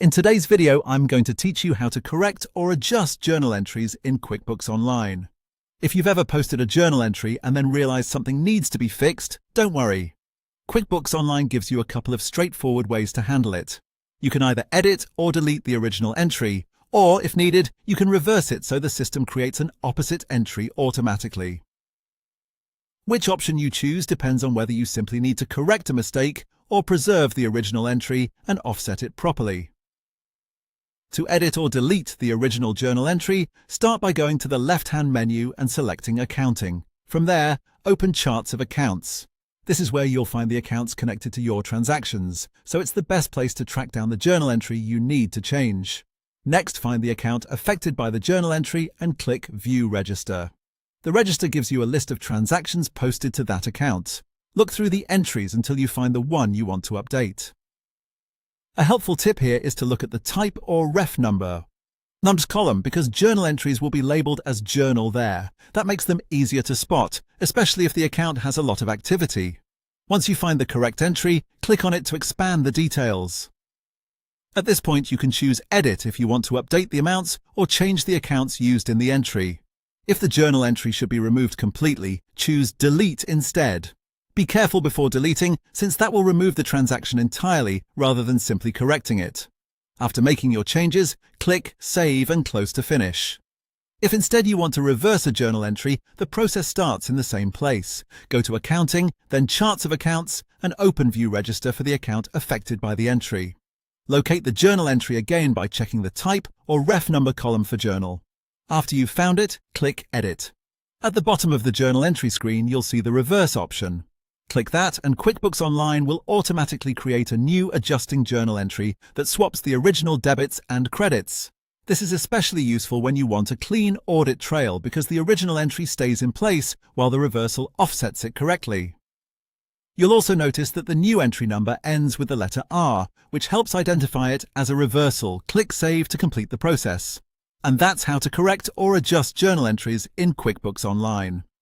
In today's video, I'm going to teach you how to correct or adjust journal entries in QuickBooks Online. If you've ever posted a journal entry and then realized something needs to be fixed, don't worry. QuickBooks Online gives you a couple of straightforward ways to handle it. You can either edit or delete the original entry, or if needed, you can reverse it so the system creates an opposite entry automatically. Which option you choose depends on whether you simply need to correct a mistake or preserve the original entry and offset it properly. To edit or delete the original journal entry, start by going to the left-hand menu and selecting Accounting. From there, open Charts of Accounts. This is where you'll find the accounts connected to your transactions, so it's the best place to track down the journal entry you need to change. Next, find the account affected by the journal entry and click View Register. The register gives you a list of transactions posted to that account. Look through the entries until you find the one you want to update. A helpful tip here is to look at the type or ref number column because journal entries will be labeled as journal there. That makes them easier to spot, especially if the account has a lot of activity. Once you find the correct entry, click on it to expand the details. At this point, you can choose Edit if you want to update the amounts or change the accounts used in the entry. If the journal entry should be removed completely, choose Delete instead. Be careful before deleting, since that will remove the transaction entirely rather than simply correcting it. After making your changes, click Save and close to finish. If instead you want to reverse a journal entry, the process starts in the same place. Go to Accounting, then Charts of Accounts, and open View Register for the account affected by the entry. Locate the journal entry again by checking the type or ref number column for journal. After you've found it, click Edit. At the bottom of the journal entry screen, you'll see the Reverse option. Click that and QuickBooks Online will automatically create a new adjusting journal entry that swaps the original debits and credits. This is especially useful when you want a clean audit trail because the original entry stays in place while the reversal offsets it correctly. You'll also notice that the new entry number ends with the letter R, which helps identify it as a reversal. Click Save to complete the process. And that's how to correct or adjust journal entries in QuickBooks Online.